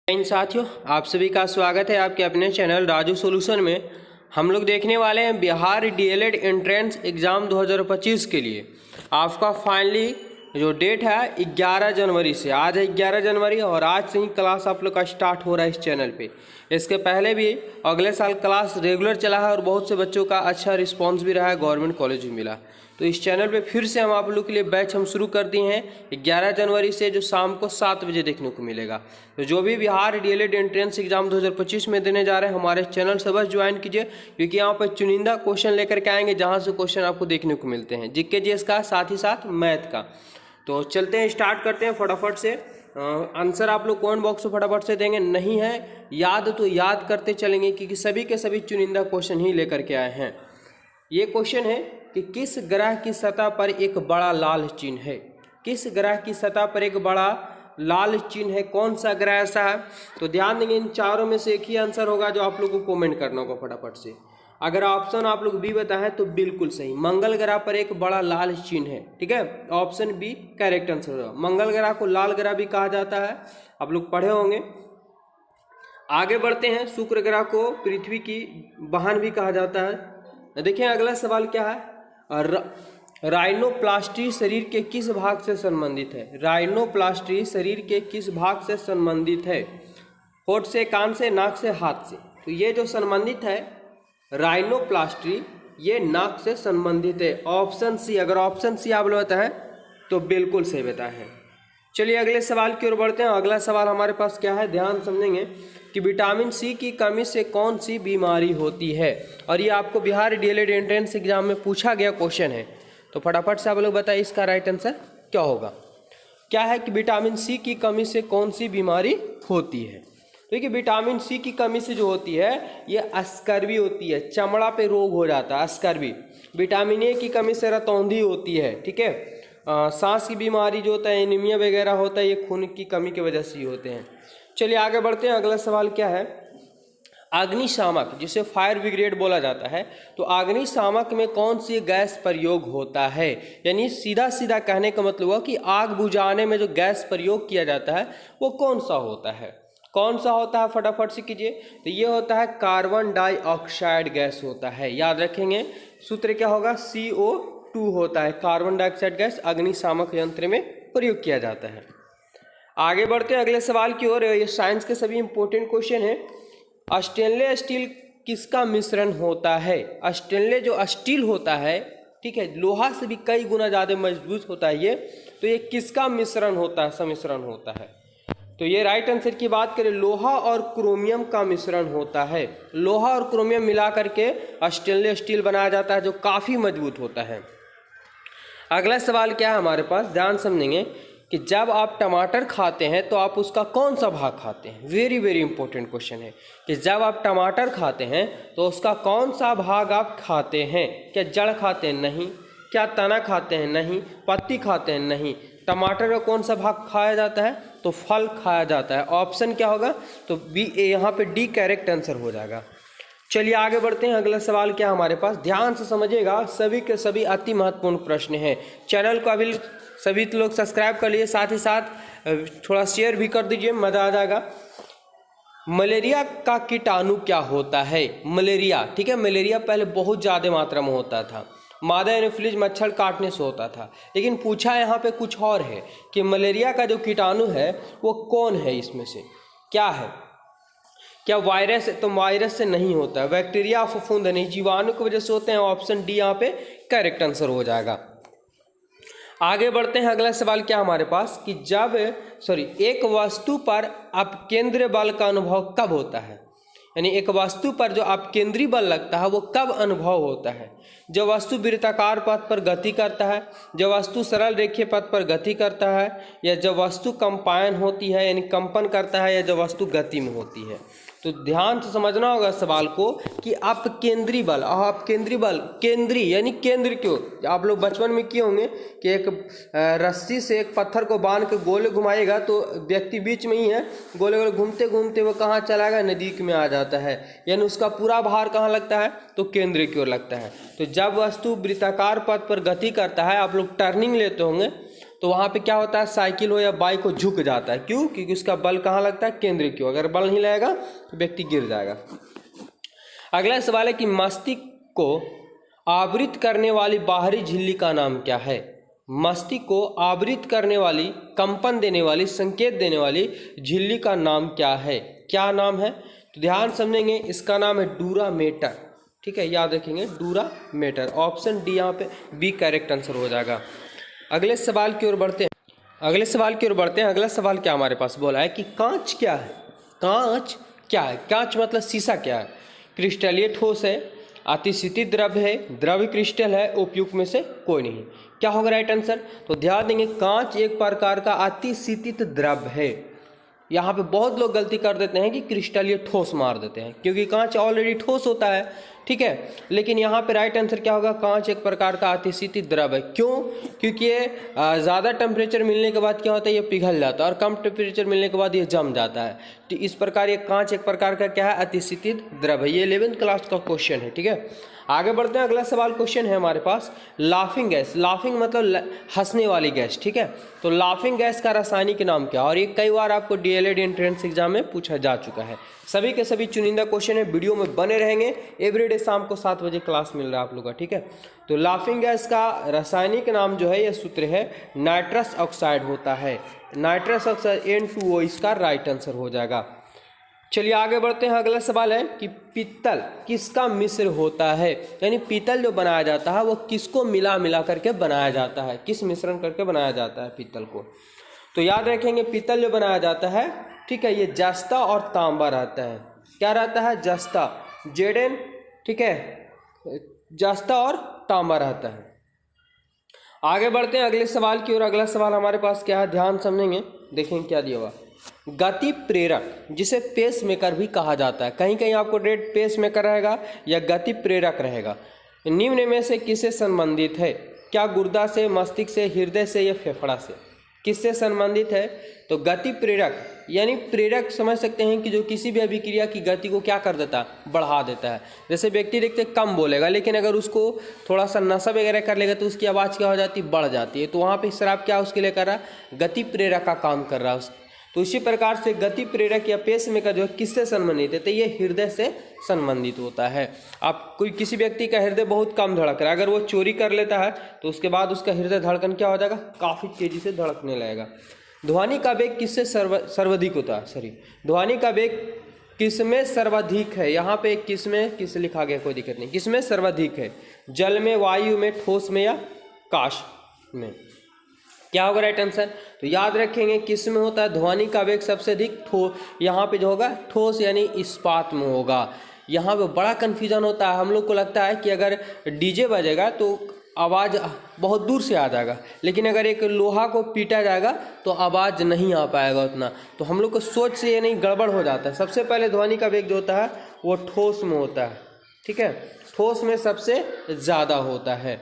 इन साथियों, आप सभी का स्वागत है आपके अपने चैनल राजू सॉल्यूशन में। हम लोग देखने वाले हैं बिहार डीएलएड एंट्रेंस एग्ज़ाम 2025 के लिए आपका फाइनली जो डेट है 11 जनवरी से। आज है 11 जनवरी और आज से ही क्लास आप लोग का स्टार्ट हो रहा है इस चैनल पे। इसके पहले भी अगले साल क्लास रेगुलर चला है और बहुत से बच्चों का अच्छा रिस्पांस भी रहा है, गवर्नमेंट कॉलेज भी मिला। तो इस चैनल पे फिर से हम आप लोग के लिए बैच हम शुरू कर दिए हैं 11 जनवरी से, जो शाम को 7 बजे देखने को मिलेगा। तो जो भी बिहार डीएलएड एंट्रेंस एग्जाम 2025 में देने जा रहे हैं, हमारे चैनल से बस ज्वाइन कीजिए, क्योंकि यहाँ पर चुनिंदा क्वेश्चन लेकर के आएंगे जहाँ से क्वेश्चन आपको देखने को मिलते हैं जीके जीएस का, साथ ही साथ मैथ का। तो चलते हैं, स्टार्ट करते हैं फटाफट से। आंसर आप लोग कमेंट बॉक्स में फटाफट से देंगे, नहीं है याद तो याद करते चलेंगे, क्योंकि सभी के सभी चुनिंदा क्वेश्चन ही लेकर के आए हैं। ये क्वेश्चन है कि किस ग्रह की सतह पर एक बड़ा लाल चिन्ह है। किस ग्रह की सतह पर एक बड़ा लाल चिन्ह है, कौन सा ग्रह ऐसा है? तो ध्यान देंगे, इन चारों में से एक ही आंसर होगा जो आप लोग को कमेंट करना होगा फटाफट से। अगर ऑप्शन आप लोग बी बताएं तो बिल्कुल सही, मंगल ग्रह पर एक बड़ा लाल चिन्ह है। ठीक है, ऑप्शन बी करेक्ट आंसर होगा। मंगल ग्रह को लाल ग्रह भी कहा जाता है, आप लोग पढ़े होंगे। आगे बढ़ते हैं, शुक्र ग्रह को पृथ्वी की बहन भी कहा जाता है। देखिए अगला सवाल क्या है, राइनोप्लास्टी शरीर के किस भाग से संबंधित है? राइनोप्लास्टी शरीर के किस भाग से संबंधित है? होठ से, कान से, नाक से, हाथ से? तो ये जो संबंधित है राइनोप्लास्टी, ये नाक से संबंधित है। ऑप्शन सी, अगर ऑप्शन सी आप लोग बताएं तो बिल्कुल सही बताए हैं। चलिए अगले सवाल की ओर बढ़ते हैं। अगला सवाल हमारे पास क्या है, ध्यान समझेंगे कि विटामिन सी की कमी से कौन सी बीमारी होती है? और ये आपको बिहार डीएलएड एंट्रेंस एग्जाम में पूछा गया क्वेश्चन है। तो फटाफट से आप लोग बताइए इसका राइट आंसर क्या होगा। क्या है कि विटामिन सी की कमी से कौन सी बीमारी होती है? देखिए विटामिन सी की कमी से जो होती है ये अस्कर्वी होती है, चमड़ा पे रोग हो जाता है अस्कर्वी। विटामिन ए की कमी से रतौंधी होती है। ठीक है, सांस की बीमारी जो होता है, एनीमिया वगैरह होता है, ये खून की कमी की वजह से ही होते हैं। चलिए आगे बढ़ते हैं। अगला सवाल क्या है, अग्निशामक जिसे फायर ब्रिगेड बोला जाता है, तो अग्निशामक में कौन सी गैस प्रयोग होता है? यानी सीधा सीधा कहने का मतलब हुआ कि आग बुझाने में जो गैस प्रयोग किया जाता है वो कौन सा होता है? कौन सा होता है फटाफट से कीजिए। तो ये होता है कार्बन डाइऑक्साइड गैस होता है। याद रखेंगे सूत्र क्या होगा, CO2 होता है। कार्बन डाइऑक्साइड गैस अग्निशामक यंत्र में प्रयोग किया जाता है। आगे बढ़ते हैं अगले सवाल की ओर। ये साइंस के सभी इंपॉर्टेंट क्वेश्चन है। स्टेनलेस स्टील किसका मिश्रण होता है? स्टेनलेस जो स्टील होता है, ठीक है, लोहा से भी कई गुना ज़्यादा मजबूत होता है ये। तो ये किसका मिश्रण होता है, सम्मिश्रण होता है? तो ये राइट आंसर की बात करें, लोहा और क्रोमियम का मिश्रण होता है। लोहा और क्रोमियम मिला करके स्टेनलेस स्टील बनाया जाता है, जो काफ़ी मजबूत होता है। अगला सवाल क्या है हमारे पास, ध्यान समझेंगे कि जब आप टमाटर खाते हैं तो आप उसका कौन सा भाग खाते हैं? वेरी वेरी इंपॉर्टेंट क्वेश्चन है कि जब आप टमाटर खाते हैं तो उसका कौन सा भाग आप खाते हैं? क्या जड़ खाते हैं? नहीं। क्या तना खाते हैं? नहीं। पत्ती खाते हैं? नहीं। टमाटर का कौन सा भाग खाया जाता है? तो फल खाया जाता है। ऑप्शन क्या होगा? तो बी, यहाँ पे डी करेक्ट आंसर हो जाएगा। चलिए आगे बढ़ते हैं। अगला सवाल क्या हमारे पास, ध्यान से समझिएगा, सभी के सभी अति महत्वपूर्ण प्रश्न हैं। चैनल को अभी सभी लोग सब्सक्राइब कर लिए, साथ ही साथ थोड़ा शेयर भी कर दीजिए, मजा आ जाएगा। मलेरिया का कीटाणु क्या होता है? मलेरिया, ठीक है, मलेरिया पहले बहुत ज़्यादा मात्रा में होता था, मादा एनोफिलीज मच्छर काटने से होता था। लेकिन पूछा यहाँ पे कुछ और है कि मलेरिया का जो कीटाणु है वो कौन है, इसमें से क्या है? क्या वायरस है? तो वायरस से नहीं होता है। बैक्टीरिया, फफूंद नहीं, जीवाणु की वजह से होते हैं। ऑप्शन डी यहाँ पे करेक्ट आंसर हो जाएगा। आगे बढ़ते हैं। अगला सवाल क्या हमारे पास कि एक वस्तु पर अपकेंद्र बल का अनुभव कब होता है? यानी एक वस्तु पर जो अपकेंद्री बल लगता है वो कब अनुभव होता है? जब वस्तु वृत्ताकार पथ पर गति करता है, जब वस्तु सरल रेखीय पथ पर गति करता है, या जब वस्तु कंपायन होती है यानी कंपन करता है, या जब वस्तु गति में होती है। तो ध्यान से समझना होगा सवाल को कि अपकेंद्री बल, अपकेंद्री बल, केंद्री यानी केंद्र क्यों? आप लोग बचपन में किए होंगे कि एक रस्सी से एक पत्थर को बांध के गोले घुमाएगा तो व्यक्ति बीच में ही है, गोले गोले घूमते घूमते वो कहाँ चला गया? नदी में आ जाता है। यानी उसका पूरा भार कहाँ लगता है? तो केंद्र की ओर लगता है। तो जब वस्तु वृत्ताकार पथ पर गति करता है, आप लोग टर्निंग लेते होंगे तो वहाँ पे क्या होता है, साइकिल हो या बाइक हो झुक जाता है। क्यों? क्योंकि उसका बल कहाँ लगता है, केंद्र की ओर। अगर बल नहीं लगेगा तो व्यक्ति गिर जाएगा। अगला सवाल है कि मस्तिष्क को आवृत करने वाली बाहरी झिल्ली का नाम क्या है। मस्तिष्क को आवृत करने वाली, कंपन देने वाली, संकेत देने वाली झिल्ली का नाम क्या है? क्या नाम है? तो ध्यान समझेंगे, इसका नाम है डूरा मेटर। ठीक है, याद रखेंगे डूरा मेटर। ऑप्शन डी यहाँ पे बी करेक्ट आंसर हो जाएगा। अगले सवाल की ओर बढ़ते हैं। अगला सवाल क्या हमारे पास बोला है कि कांच क्या है? कांच क्या है? कांच मतलब शीशा क्या है? क्रिस्टलीय ठोस है, अतिशीतित द्रव्य है, द्रव्य क्रिस्टल है, उपयुक्त में से कोई नहीं। क्या होगा राइट आंसर? तो ध्यान देंगे, कांच एक प्रकार का अतिशीतित द्रव्य है। यहाँ पे बहुत लोग गलती कर देते हैं कि क्रिस्टलीय ठोस मार देते हैं, क्योंकि कांच ऑलरेडी ठोस होता है। ठीक है, लेकिन यहाँ पे राइट आंसर क्या होगा? कांच एक प्रकार का अतिशीतित द्रव्य है। क्यों? क्योंकि ये ज़्यादा टेम्परेचर मिलने के बाद क्या होता है, ये पिघल जाता है, और कम टेम्परेचर मिलने के बाद ये जम जाता है। तो इस प्रकार ये कांच एक प्रकार का क्या है, अतिशीतित द्रव्य है। ये 11th क्लास का क्वेश्चन है। ठीक है, आगे बढ़ते हैं। अगला सवाल क्वेश्चन है हमारे पास, लाफिंग गैस। लाफिंग मतलब हंसने वाली गैस। ठीक है, तो लाफिंग गैस का रासायनिक नाम क्या? और ये कई बार आपको डीएलएड एंट्रेंस एग्जाम में पूछा जा चुका है। सभी के सभी चुनिंदा क्वेश्चन है, वीडियो में बने रहेंगे। एवरीडे शाम को 7 बजे क्लास मिल रहा है आप लोग का। ठीक है, तो लाफिंग गैस का रासायनिक नाम जो है, यह सूत्र है नाइट्रस ऑक्साइड होता है। नाइट्रस ऑक्साइड N2O इसका राइट आंसर हो जाएगा। चलिए आगे बढ़ते हैं। अगला सवाल है कि पीतल किसका मिश्र होता है? यानी पीतल जो बनाया जाता है वो किसको मिला मिला करके बनाया जाता है? किस मिश्रण करके बनाया जाता है पीतल को? तो याद रखेंगे, पीतल जो बनाया जाता है, ठीक है, ये जस्ता और तांबा रहता है। क्या रहता है? जस्ता, Zn। ठीक है, जस्ता और तांबा रहता है। आगे बढ़ते हैं अगले सवाल की ओर। अगला सवाल हमारे पास क्या है, ध्यान समझेंगे, देखेंगे क्या दिया हुआ। गति प्रेरक, जिसे पेस मेकर भी कहा जाता है, कहीं कहीं आपको रेड पेस मेकर रहेगा या गति प्रेरक रहेगा, निम्न में से किससे संबंधित है? क्या गुर्दा से, मस्तिष्क से, हृदय से या फेफड़ा से? किससे संबंधित है? तो गति प्रेरक, यानी प्रेरक समझ सकते हैं कि जो किसी भी अभिक्रिया की गति को क्या कर देता है, बढ़ा देता है। जैसे व्यक्ति देखते कम बोलेगा, लेकिन अगर उसको थोड़ा सा नशा वगैरह कर लेगा तो उसकी आवाज़ क्या हो जाती है, बढ़ जाती है। तो वहाँ पे शराब क्या उसके लिए कर रहा है, गति प्रेरक का काम कर रहा है। तो इसी प्रकार से गति प्रेरक या पेस मेकर जो है किससे संबंधित है? तो ये हृदय से संबंधित होता है। आप कोई किसी व्यक्ति का हृदय बहुत कम धड़क रहा है, अगर वो चोरी कर लेता है तो उसके बाद उसका हृदय धड़कन क्या हो जाएगा, काफ़ी तेजी से धड़कने लगेगा। ध्वनि का वेग किससे सर्वाधिक होता है? सॉरी, ध्वनि का वेग किसमें सर्वाधिक है? यहाँ पे किसमें किस लिखा गया, कोई दिक्कत नहीं। किसमें सर्वाधिक है? जल में, वायु में, ठोस में या काश में? क्या होगा राइट आंसर? तो याद रखेंगे किस में होता है ध्वनि का वेग सबसे अधिक, यहाँ पे जो होगा ठोस यानी इस्पात में होगा। यहाँ पे बड़ा कन्फ्यूजन होता है, हम लोग को लगता है कि अगर डीजे बजेगा तो आवाज़ बहुत दूर से आ जाएगा, लेकिन अगर एक लोहा को पीटा जाएगा तो आवाज़ नहीं आ पाएगा उतना। तो हम लोग को सोच से ये नहीं गड़बड़ हो जाता है। सबसे पहले ध्वनि का वेग जो होता है वो ठोस में होता है। ठीक है, ठोस में सबसे ज़्यादा होता है।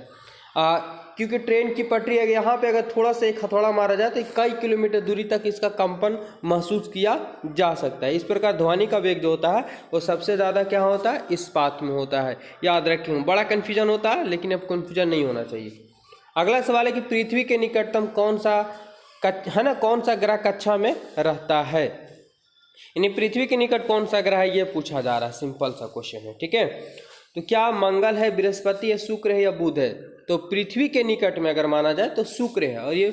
क्योंकि ट्रेन की पटरी है, यहाँ पे अगर थोड़ा सा एक हथौड़ा मारा जाए तो कई किलोमीटर दूरी तक इसका कंपन महसूस किया जा सकता है। इस प्रकार ध्वनि का वेग जो होता है वो सबसे ज़्यादा क्या होता है, इस्पात में होता है। याद रखें, बड़ा कन्फ्यूजन होता है, लेकिन अब कन्फ्यूजन नहीं होना चाहिए। अगला सवाल है कि पृथ्वी के निकटतम कौन सा ग्रह कक्षा में रहता है? यानी पृथ्वी के निकट कौन सा ग्रह है, ये पूछा जा रहा है। सिंपल सा क्वेश्चन है। ठीक है, तो क्या मंगल है, बृहस्पति है, शुक्र है या बुध है? तो पृथ्वी के निकट में अगर माना जाए तो शुक्र है, और ये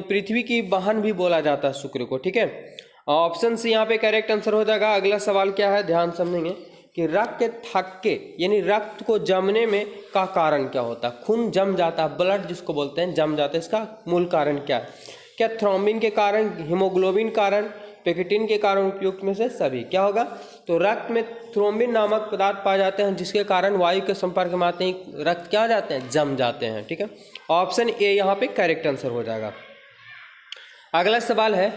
पृथ्वी की बहन भी बोला जाता है शुक्र को। ठीक है, ऑप्शन सी यहाँ पे करेक्ट आंसर हो जाएगा। अगला सवाल क्या है, ध्यान समझेंगे कि रक्त के थक्के यानी रक्त को जमने में का कारण क्या होता है? खून जम जाता है, ब्लड जिसको बोलते हैं जम जाता है, इसका मूल कारण क्या है? क्या थ्रोम्बिन के कारण, हीमोग्लोबिन कारण, पेक्टिन के कारण, उपयुक्त में से सभी? क्या होगा? तो रक्त में थ्रोम्बिन नामक पदार्थ पाए जाते हैं जिसके कारण वायु के संपर्क में आते ही रक्त क्या हो जाते हैं, जम जाते हैं। ठीक है, ऑप्शन ए यहाँ पे करेक्ट आंसर हो जाएगा। अगला सवाल है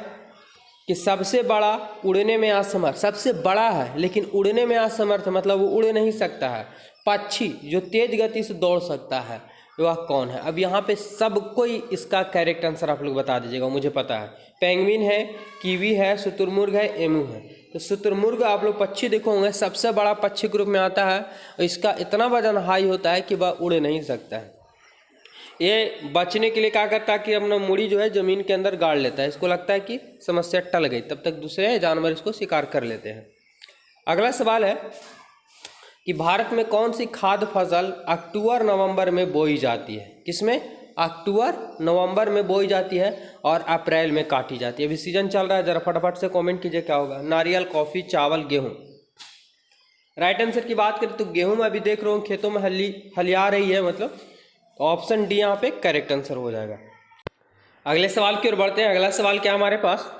कि सबसे बड़ा उड़ने में असमर्थ, सबसे बड़ा है लेकिन उड़ने में असमर्थ मतलब वो उड़ नहीं सकता है, पक्षी जो तेज गति से दौड़ सकता है, वह कौन है? अब यहाँ पे सब कोई इसका करेक्ट आंसर आप लोग बता दीजिएगा, मुझे पता है। पेंगुइन है, कीवी है, शुतुरमुर्ग है, एमू है। तो शुतुरमुर्ग आप लोग पक्षी देखो होंगे, सबसे बड़ा पक्षी ग्रुप में आता है और इसका इतना वजन हाई होता है कि वह उड़ नहीं सकता है। ये बचने के लिए क्या करता है कि अपना मुड़ी जो है ज़मीन के अंदर गाड़ लेता है। इसको लगता है कि समस्या टल गई, तब तक दूसरे जानवर इसको शिकार कर लेते हैं। अगला सवाल है कि भारत में कौन सी खाद्य फसल अक्टूबर नवंबर में बोई जाती है? किसमें? अक्टूबर नवंबर में बोई जाती है और अप्रैल में काटी जाती है। अभी सीजन चल रहा है, जरा फटाफट से कमेंट कीजिए क्या होगा। नारियल, कॉफ़ी, चावल, गेहूँ। राइट आंसर की बात करें तो गेहूँ में अभी देख रहा हूँ खेतों में हलिया रही है, मतलब ऑप्शन डी यहाँ पे करेक्ट आंसर हो जाएगा। अगले सवाल की ओर बढ़ते हैं। अगला सवाल क्या हमारे पास,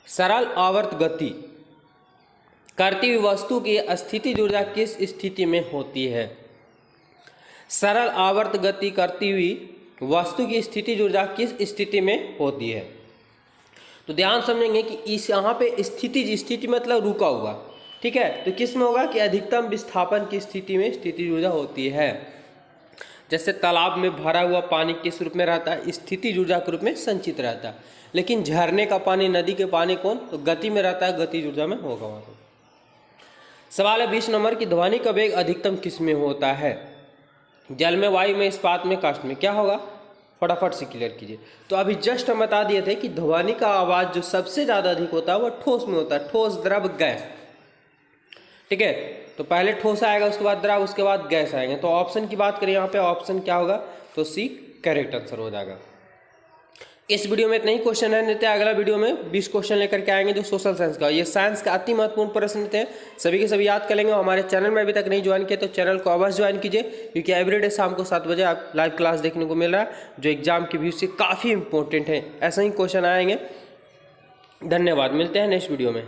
सरल आवर्त गति करती हुई वस्तु की स्थितिज ऊर्जा किस स्थिति में होती है? सरल आवर्त गति करती हुई वस्तु की स्थितिज ऊर्जा किस स्थिति में होती है? तो ध्यान समझेंगे कि इस यहाँ पे स्थिति मतलब रुका हुआ, ठीक है। तो किस में होगा कि अधिकतम विस्थापन की स्थिति में स्थितिज ऊर्जा होती है। जैसे तालाब में भरा हुआ पानी किस रूप में रहता है? स्थितिज ऊर्जा के रूप में संचित रहता है। लेकिन झरने का पानी, नदी के पानी कौन? तो गति में रहता है, गतिज ऊर्जा में होगा वहाँ पर। सवाल है 20 नंबर की, ध्वनि का वेग अधिकतम किस में होता है? जल में, वायु में, इस्पात में, काष्ठ में। क्या होगा? फटाफट से क्लियर कीजिए। तो अभी जस्ट हम बता दिए थे कि ध्वनि का आवाज़ जो सबसे ज़्यादा अधिक होता है वो ठोस में होता है, ठोस, द्रव, गैस, ठीक है। तो पहले ठोस आएगा, उसके बाद द्रव, उसके बाद गैस आएंगे। तो ऑप्शन की बात करें यहाँ पे, ऑप्शन क्या होगा? तो सी करेक्ट आंसर हो जाएगा। इस वीडियो में इतना ही क्वेश्चन है, देते हैं अगला वीडियो में 20 क्वेश्चन लेकर के आएंगे जो सोशल साइंस का। ये साइंस का अति महत्वपूर्ण प्रश्न थे, सभी के सभी याद कर लेंगे। हमारे चैनल में अभी तक नहीं ज्वाइन किया तो चैनल को अवश्य ज्वाइन कीजिए, क्योंकि एवरीडे शाम को 7 बजे आप लाइव क्लास देखने को मिल रहा है, जो एग्जाम के व्यू से काफ़ी इंपॉर्टेंट है। ऐसे ही क्वेश्चन आएंगे। धन्यवाद, मिलते हैं नेक्स्ट वीडियो में।